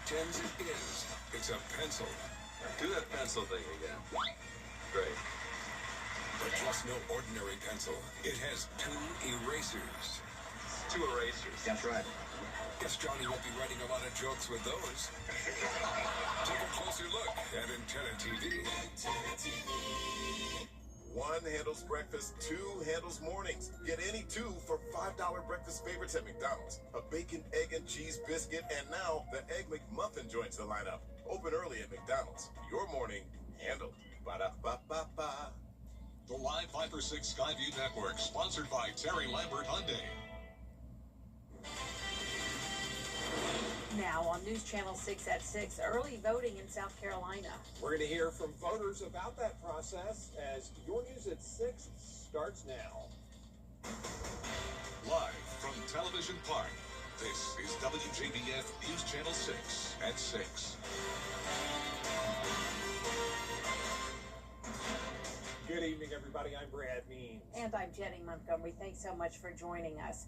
Tens it is. It's a pencil. Do that pencil thing again. Great. But just no ordinary pencil. It has 2 erasers. 2 erasers. That's right. Guess Johnny won't be writing a lot of jokes with those. Take a closer look at Antenna TV. One handles breakfast, 2 handles mornings. Get any 2 for $5 breakfast favorites at McDonald's. A bacon, egg, and cheese biscuit, and now the Egg McMuffin joins the lineup. Open early at McDonald's. Your morning handled. Ba-da-ba-ba-ba. The Live 5 for 6 Skyview Network, sponsored by Terry Lambert Hyundai. Now on News Channel 6 at 6, early voting in South Carolina. We're going to hear from voters about that process as Your News at 6 starts now. Live from Television Park, this is WJBF News Channel 6 at 6. Good evening, everybody. I'm Brad Means. And I'm Jenny Montgomery. Thanks so much for joining us.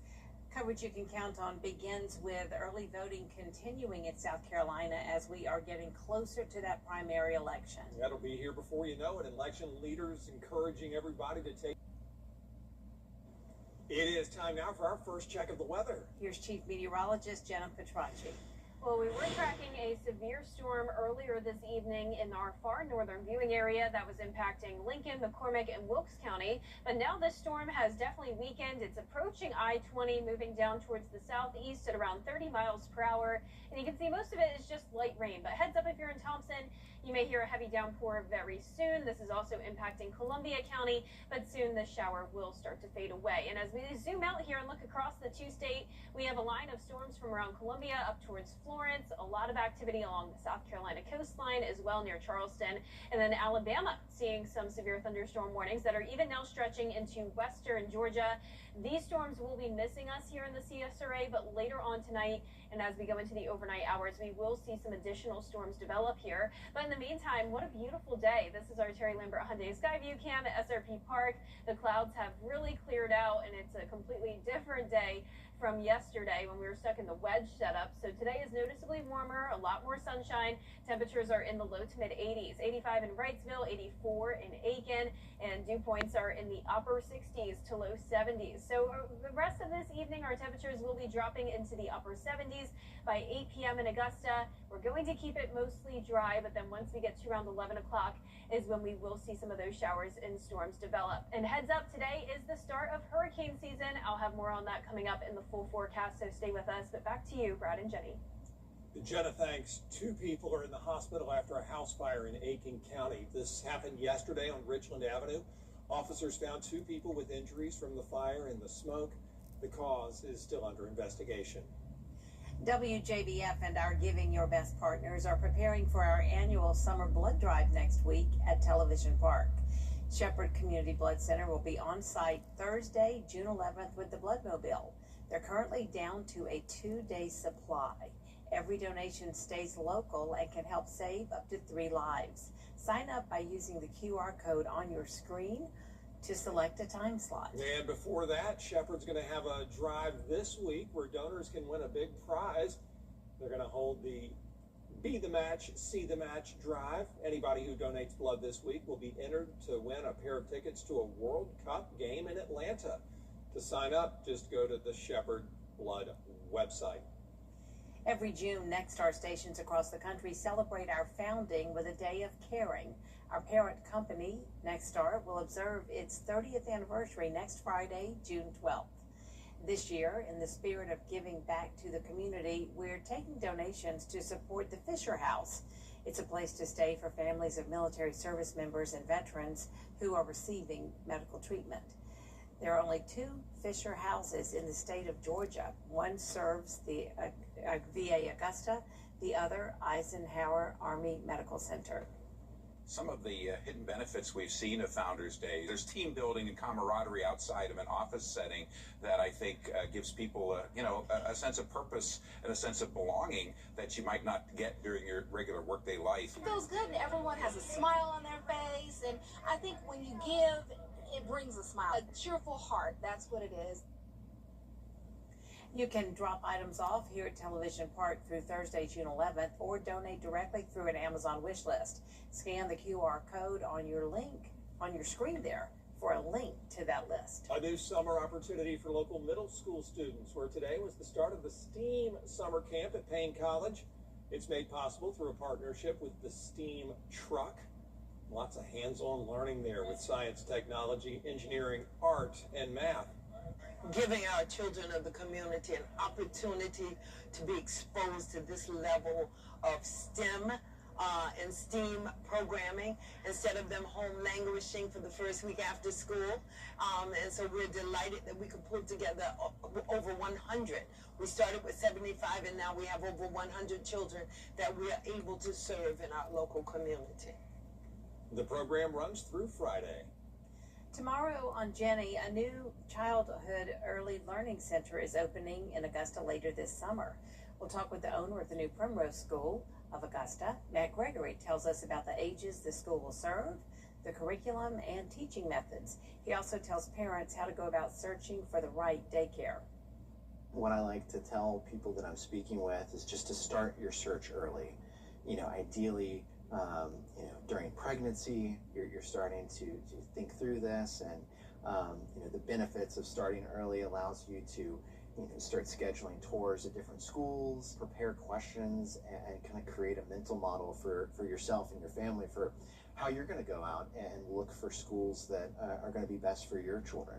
Coverage you can count on begins with early voting continuing in South Carolina as we are getting closer to that primary election. That'll be here before you know it. Election leaders encouraging everybody to take. It is time now for our first check of the weather. Here's Chief Meteorologist Jenna Petracci. Well, we were tracking a severe storm earlier this evening in our far northern viewing area that was impacting Lincoln, McCormick, and Wilkes County. But now this storm has definitely weakened. It's approaching I-20, moving down towards the southeast at around 30 miles per hour. And you can see most of it is just light rain. But heads up if you're in Thompson, you may hear a heavy downpour very soon. This is also impacting Columbia County, but soon the shower will start to fade away. And as we zoom out here and look across the two-state, we have a line of storms from around Columbia up towards Florence, a lot of activity along the South Carolina coastline as well near Charleston, and then Alabama seeing some severe thunderstorm warnings that are even now stretching into western Georgia. These storms will be missing us here in the CSRA, but later on tonight and as we go into the overnight hours, we will see some additional storms develop here. But in the meantime, what a beautiful day. This is our Terry Lambert Hyundai Skyview cam at SRP Park. The clouds have really cleared out, and it's a completely different day from yesterday when we were stuck in the wedge setup. So today is noticeably warmer, a lot more sunshine. Temperatures are in the low to mid 80s, 85 in Wrightsville, 84 in Aiken, and dew points are in the upper 60s to low 70s. So the rest of this evening, our temperatures will be dropping into the upper 70s by 8 p.m. in Augusta. We're going to keep it mostly dry, but then once we get to around 11 o'clock is when we will see some of those showers and storms develop. And heads up, today is the start of hurricane season. I'll have more on that coming up in the full forecast, so stay with us. But back to you, Brad and Jenny. Jenna, thanks. 2 people are in the hospital after a house fire in Aiken County. This happened yesterday on Richland Avenue. Officers found 2 people with injuries from the fire and the smoke. The cause is still under investigation. WJBF and our Giving Your Best partners are preparing for our annual summer blood drive next week at Television Park. Shepherd Community Blood Center will be on site Thursday, June 11th with the Bloodmobile. They're currently down to a 2-day supply. Every donation stays local and can help save up to 3 lives. Sign up by using the QR code on your screen to select a time slot. And before that, Shepherd's going to have a drive this week where donors can win a big prize. They're going to hold the Be the Match, See the Match drive. Anybody who donates blood this week will be entered to win a pair of tickets to a World Cup game in Atlanta. To sign up, just go to the Shepherd Blood website. Every June, Nexstar stations across the country celebrate our founding with a day of caring. Our parent company, Nexstar, will observe its 30th anniversary next Friday, June 12th. This year, in the spirit of giving back to the community, we're taking donations to support the Fisher House. It's a place to stay for families of military service members and veterans who are receiving medical treatment. There are only 2 Fisher houses in the state of Georgia. One serves the VA Augusta, the other Eisenhower Army Medical Center. Some of the hidden benefits we've seen of Founders Day, there's team building and camaraderie outside of an office setting that I think gives people a sense of purpose and a sense of belonging that you might not get during your regular workday life. It feels good and everyone has a smile on their face, and I think when you give, it brings a smile, a cheerful heart. That's what it is. You can drop items off here at Television Park through Thursday, June 11th, or donate directly through an Amazon wish list. Scan the QR code on your link on your screen there for a link to that list. A new summer opportunity for local middle school students, where today was the start of the STEAM summer camp at Payne College. It's made possible through a partnership with the STEAM truck. Lots of hands-on learning there with science, technology, engineering, art, and math. Giving our children of the community an opportunity to be exposed to this level of STEM and STEAM programming instead of them home languishing for the first week after school. And so we're delighted that we could pull together over 100. We started with 75 and now we have over 100 children that we are able to serve in our local community. The program runs through Friday. Tomorrow on Jenny, a new childhood early learning center is opening in Augusta later this summer. We'll talk with the owner of the new Primrose School of Augusta. Matt Gregory tells us about the ages the school will serve, the curriculum, and teaching methods. He also tells parents how to go about searching for the right daycare. What I like to tell people that I'm speaking with is just to start your search early. Ideally, during pregnancy, you're starting to think through this, and the benefits of starting early allows you to start scheduling tours at different schools, prepare questions, and kind of create a mental model for yourself and your family for how you're going to go out and look for schools that are going to be best for your children.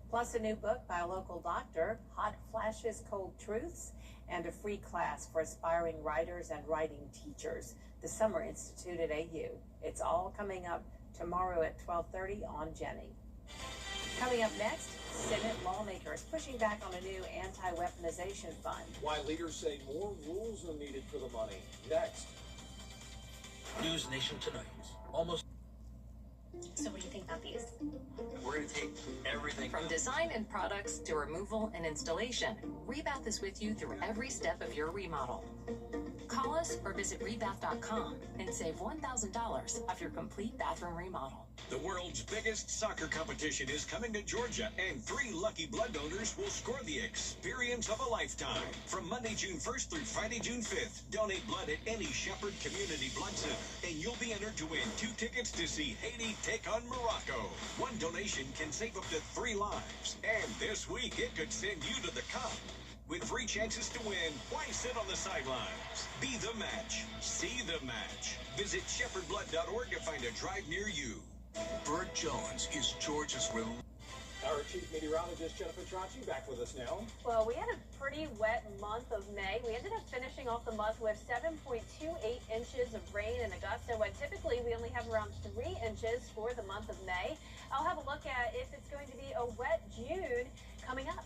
Plus a new book by a local doctor, Hot Flashes, Cold Truths, and a free class for aspiring writers and writing teachers. The Summer Institute at AU. It's all coming up tomorrow at 12:30 on Jenny. Coming up next, Senate lawmakers pushing back on a new anti-weaponization fund. Why leaders say more rules are needed for the money. Next. News Nation Tonight. Almost. So what do you think about these? We're going to take everything. From design and products to removal and installation, Rebath is with you through every step of your remodel. Call us or visit rebath.com and save $1,000 off your complete bathroom remodel. The world's biggest soccer competition is coming to Georgia, and 3 lucky blood donors will score the experience of a lifetime. From Monday, June 1st through Friday, June 5th, donate blood at any Shepherd Community Blood Center, and you'll be entered to win 2 tickets to see Haiti take on Morocco. 1 donation can save up to 3 lives, and this week it could send you to the cup. With 3 chances to win, why sit on the sidelines? Be the match. See the match. Visit shepherdblood.org to find a drive near you. Bert Jones is Georgia's Our chief meteorologist, Jennifer Tracci, back with us now. Well, we had a pretty wet month of May. We ended up finishing off the month with 7.28 inches of rain in Augusta, when typically we only have around 3 inches for the month of May. I'll have a look at if it's going to be a wet June coming up.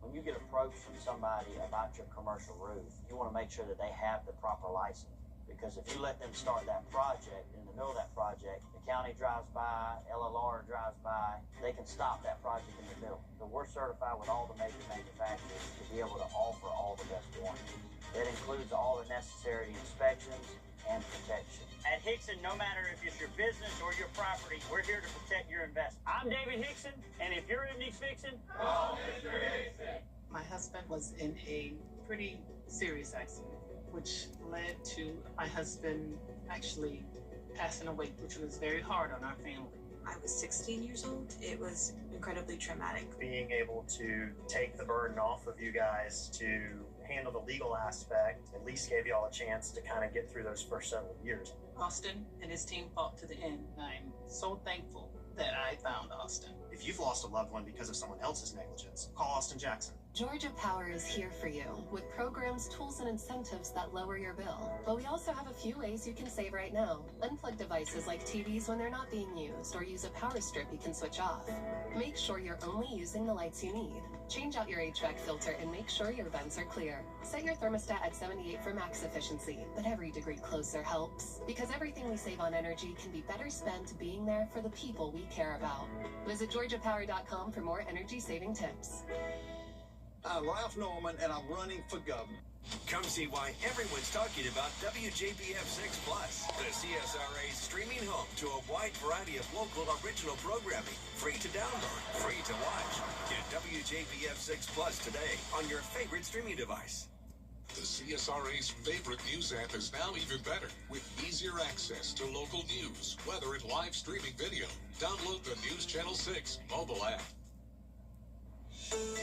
When you get approached from somebody about your commercial roof, you want to make sure that they have the proper license. Because if you let them start that project, in the middle of that project, the county drives by, LLR drives by, they can stop that project in the middle. So we're certified with all the major manufacturers to be able to offer all the best warranties. That includes all the necessary inspections and protection. At Hickson, no matter if it's your business or your property, we're here to protect your investment. I'm David Hickson, and if your evening's fixing, call Mr. Hickson. My husband was in a pretty serious accident, which led to my husband actually passing away, which was very hard on our family. I was 16 years old. It was incredibly traumatic. Being able to take the burden off of you guys to handle the legal aspect at least gave you all a chance to kind of get through those first several years. Austin and his team fought to the end. I'm so thankful that I found Austin. If you've lost a loved one because of someone else's negligence, call Austin Jackson. Georgia Power is here for you with programs, tools, and incentives that lower your bill. But we also have a few ways you can save right now. Unplug devices like TVs when they're not being used, or use a power strip you can switch off. Make sure you're only using the lights you need. Change out your HVAC filter and make sure your vents are clear. Set your thermostat at 78 for max efficiency, but every degree closer helps. Because everything we save on energy can be better spent being there for the people we care about. Visit GeorgiaPower.com for more energy-saving tips. I'm Ralph Norman, and I'm running for governor. Come see why everyone's talking about WJBF 6 Plus, the CSRA's streaming home to a wide variety of local original programming, free to download, free to watch. Get WJBF 6 Plus today on your favorite streaming device. The CSRA's favorite news app is now even better with easier access to local news, weather, and live streaming video. Download the News Channel 6 mobile app.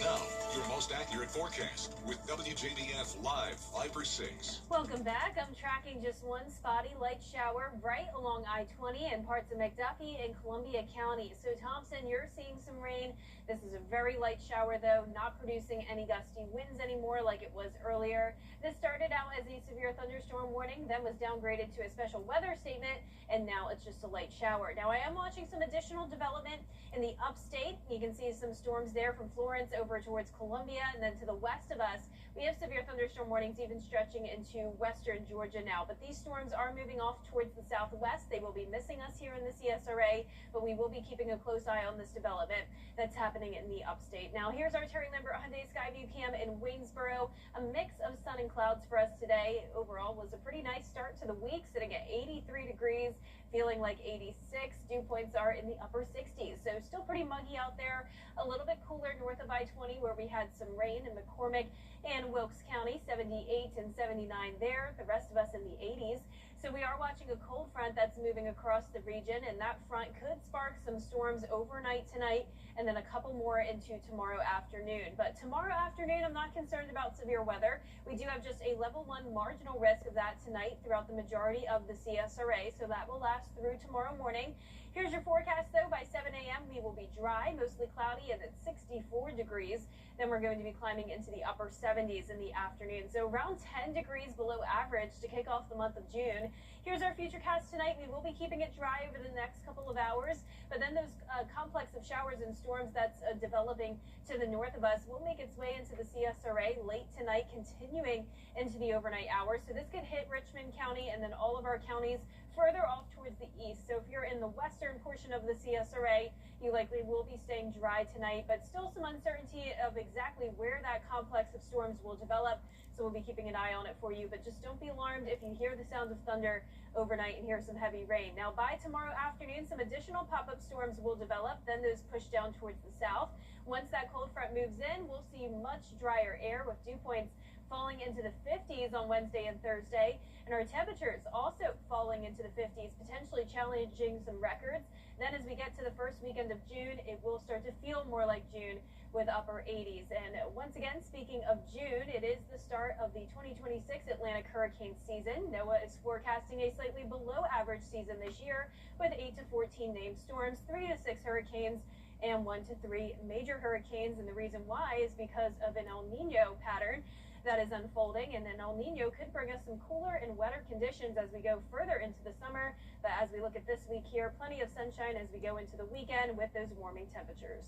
Now, your most accurate forecast with WJBF Live 5/6. Welcome back. I'm tracking just one spotty light shower right along I-20 and parts of McDuffie in Columbia County. So Thompson, you're seeing some rain. This is a very light shower, though, not producing any gusty winds anymore like it was earlier. This started out as a severe thunderstorm warning, then was downgraded to a special weather statement, and now it's just a light shower. Now, I am watching some additional development in the upstate. You can see some storms there from Florence over towards Columbia, and then to the west of us, we have severe thunderstorm warnings even stretching into western Georgia now. But these storms are moving off towards the southwest. They will be missing us here in the CSRA, but we will be keeping a close eye on this development that's happening in the upstate. Now, here's our Terry Limber Hyundai Skyview Cam in Waynesboro. A mix of sun and clouds for us today. Overall was a pretty nice start to the week, sitting at 83 degrees, feeling like 86. Dew points are in the upper 60s, so still pretty muggy out there. A little bit cooler north of I-20 where we had some rain in McCormick and Wilkes County, 78 and 79 there. The rest of us in the 80s. So we are watching a cold front that's moving across the region, and that front could spark some storms overnight tonight and then a couple more into tomorrow afternoon. But tomorrow afternoon, I'm not concerned about severe weather. We do have just a level 1 marginal risk of that tonight throughout the majority of the CSRA, so that will last through tomorrow morning. Here's your forecast, though. By 7 a.m., we will be dry, mostly cloudy, and at 64 degrees. Then we're going to be climbing into the upper 70s in the afternoon. So around 10 degrees below average to kick off the month of June. Here's our futurecast tonight. We will be keeping it dry over the next couple of hours, but then those complex of showers and storms that's developing to the north of us will make its way into the CSRA late tonight, continuing into the overnight hours. So this could hit Richmond County and then all of our counties further off towards the east. So if you're in the western portion of the CSRA, you likely will be staying dry tonight, but still some uncertainty of exactly where that complex of storms will develop. So we'll be keeping an eye on it for you, but just don't be alarmed if you hear the sounds of thunder overnight and hear some heavy rain. Now, by tomorrow afternoon, some additional pop-up storms will develop, then those push down towards the south. Once that cold front moves in, we'll see much drier air with dew points falling into the 50s on Wednesday and Thursday, and our temperatures also falling into the 50s, potentially challenging some records. Then as we get to the first weekend of June, it will start to feel more like June with upper 80s. And once again, speaking of June, it is the start of the 2026 Atlantic hurricane season. NOAA is forecasting a slightly below average season this year with 8 to 14 named storms, 3 to 6 hurricanes, and 1 to 3 major hurricanes. And the reason why is because of an El Nino pattern that is unfolding, and then El Nino could bring us some cooler and wetter conditions as we go further into the summer. But as we look at this week here, plenty of sunshine as we go into the weekend with those warming temperatures.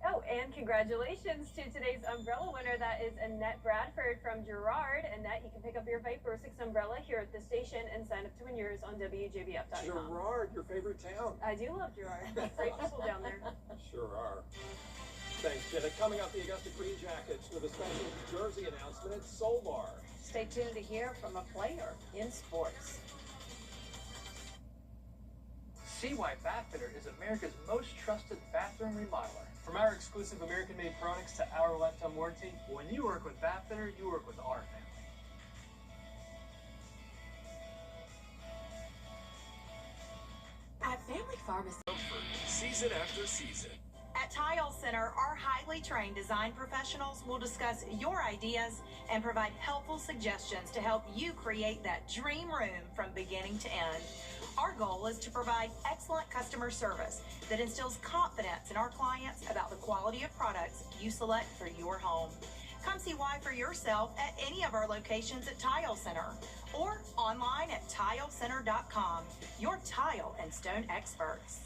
Oh, and congratulations to today's umbrella winner. That is Annette Bradford from Girard. Annette, you can pick up your Viper 6 umbrella here at the station and sign up to win yours on WJBF.com. Girard, your favorite town. I do love Girard. Great people down there. Sure are. Thanks, Jenna. Coming up, the Augusta Green Jackets with a special jersey announcement at Soul Bar. Stay tuned to hear from a player in sports. CY Bathfitter is America's most trusted bathroom remodeler. From our exclusive American-made products to our lifetime warranty, when you work with Bathfitter, you work with our family. At Family Pharmacy, Season after season. at Tile Center, our highly trained design professionals will discuss your ideas and provide helpful suggestions to help you create that dream room from beginning to end. Our goal is to provide excellent customer service that instills confidence in our clients about the quality of products you select for your home. Come see why for yourself at any of our locations at Tile Center or online at tilecenter.com. Your tile and stone experts.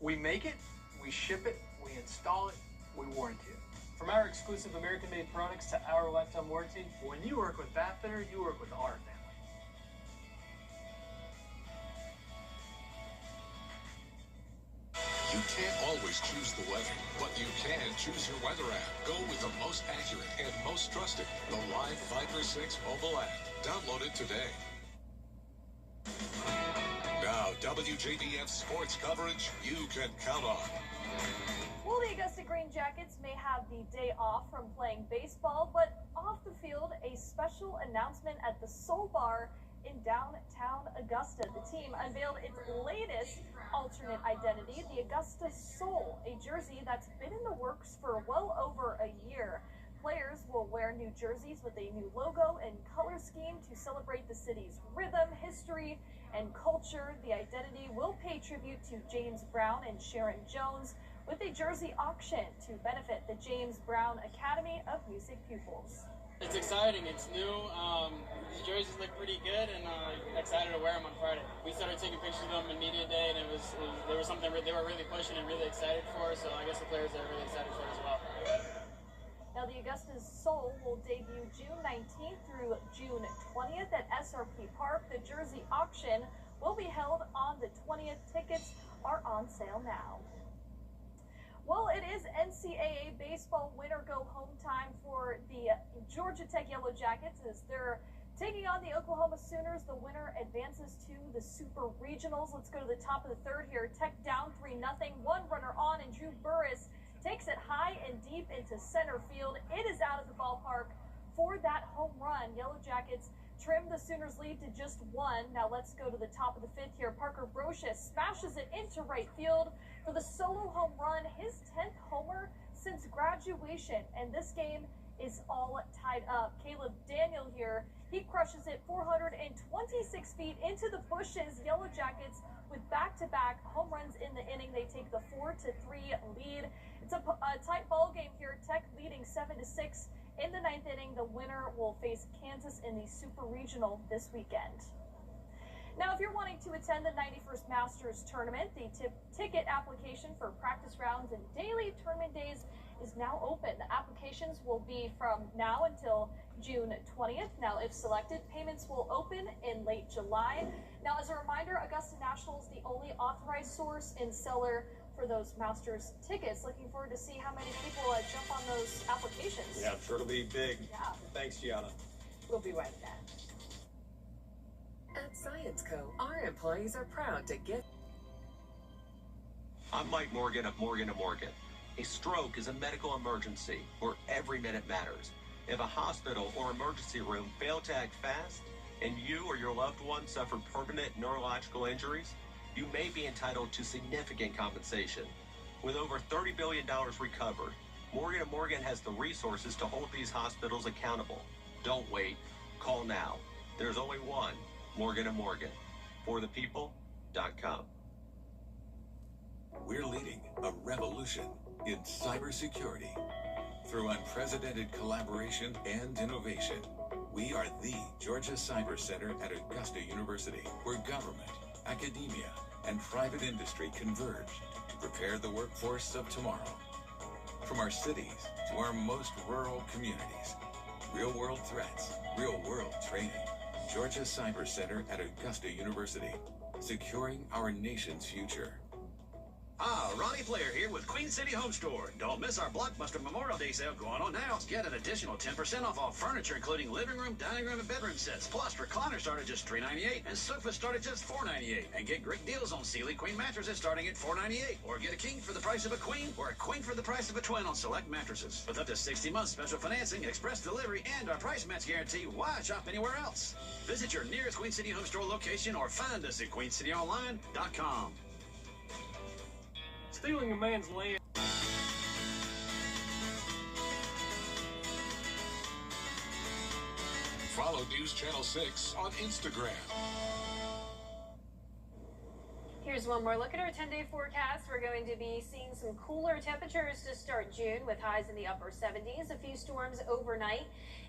We make it, we ship it, we install it, we warranty it. From our exclusive American-made products to our lifetime warranty, when you work with Bathfitter, you work with our family. You can't always choose the weather, but you can choose your weather app. Go with the most accurate and most trusted, the Live Fiber 6 mobile app. Download it today. Now, WJBF sports coverage you can count on. Well, the Augusta Green Jackets may have the day off from playing baseball, but off the field, a special announcement at the Soul Bar in downtown Augusta. The team unveiled its latest alternate identity, the Augusta Soul, a jersey that's been in the works for well over a year. Players will wear new jerseys with a new logo and color scheme to celebrate the city's rhythm, history, and culture. The identity will pay tribute to James Brown and Sharon Jones with a jersey auction to benefit the James Brown Academy of Music pupils. It's exciting. It's new. The jerseys look pretty good, and excited to wear them on Friday. We started taking pictures of them in media day, and there was something they were really pushing and really excited for. So I guess the players are really excited for it as well. Now, the Augusta's Soul will debut June 19th through June 20th at SRP Park. The jersey auction will be held on the 20th. Tickets are on sale now. Well, it is NCAA baseball winter go home time for the Georgia Tech Yellow Jackets as they're taking on the Oklahoma Sooners. The winner advances to the Super Regionals. Let's go to the top of the third here. Tech down 3-0. One runner on, and Drew Burris takes it high and deep into center field. It is out of the ballpark for that home run. Yellow Jackets trim the Sooners' lead to just one. Now let's go to the top of the fifth here. Parker Brocious smashes it into right field for the solo home run, his 10th homer since graduation, and this game is all tied up. Caleb Daniel here, he crushes it 426 feet into the bushes. Yellow Jackets with back-to-back home runs in the inning. They take the 4-3 lead. It's a tight ball game here. Tech leading 7-6 in the ninth inning. The winner will face Kansas in the Super Regional this weekend. Now, if you're wanting to attend the 91st Masters Tournament, the ticket application for practice rounds and daily tournament days is now open. The applications will be from now until June 20th. Now, if selected, payments will open in late July. Now, as a reminder, Augusta National is the only authorized source and seller for those Masters tickets. Looking forward to see how many people jump on those applications. Yeah, I'm sure it'll be big. Yeah. Thanks, Gianna. We'll be right back. At Science Co., our employees are proud to give. I'm Mike Morgan of Morgan & Morgan. A stroke is a medical emergency where every minute matters. If a hospital or emergency room fail to act fast and you or your loved one suffered permanent neurological injuries, you may be entitled to significant compensation. With over $30 billion recovered, Morgan & Morgan has the resources to hold these hospitals accountable. Don't wait. Call now. There's only one Morgan & Morgan. ForThePeople.com. We're leading a revolution in cybersecurity. Through unprecedented collaboration and innovation, we are the Georgia Cyber Center at Augusta University, where government, academia, and private industry converge to prepare the workforce of tomorrow. From our cities to our most rural communities, real-world threats, real-world training. Georgia Cyber Center at Augusta University, securing our nation's future. Ah, Ronnie Flair here with Queen City Home Store. Don't miss our Blockbuster Memorial Day sale going on now. Get an additional 10% off all furniture, including living room, dining room, and bedroom sets. Plus, recliners start at just $3.98 and sofas start at just $4.98. And get great deals on Sealy Queen mattresses starting at $4.98. Or get a king for the price of a queen or a queen for the price of a twin on select mattresses. With up to 60 months special financing, express delivery, and our price match guarantee, why shop anywhere else? Visit your nearest Queen City Home Store location or find us at QueenCityOnline.com. Stealing a man's land. Follow News Channel 6 on Instagram. Here's one more look at our 10-day forecast. We're going to be seeing some cooler temperatures to start June with highs in the upper 70s, a few storms overnight,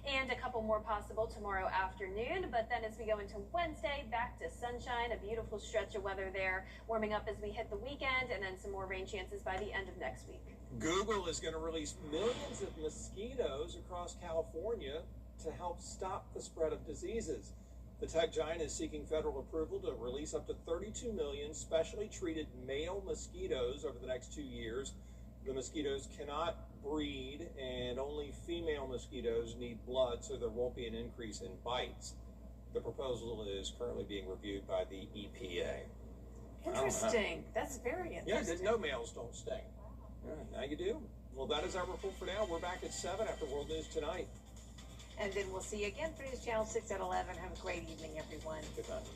and a couple more possible tomorrow afternoon. But then as we go into Wednesday, back to sunshine, a beautiful stretch of weather there, warming up as we hit the weekend, and then some more rain chances by the end of next week. Google is going to release millions of mosquitoes across California to help stop the spread of diseases. The tech giant is seeking federal approval to release up to 32 million specially treated male mosquitoes over the next 2 years. The mosquitoes cannot breed, and only female mosquitoes need blood, so there won't be an increase in bites. The proposal is currently being reviewed by the EPA. Interesting. That's very interesting. Yeah, no males don't sting. Now you do. Well, that is our report for now. We're back at 7 after World News Tonight. And then we'll see you again for News Channel 6 at 11. Have a great evening, everyone. Good night.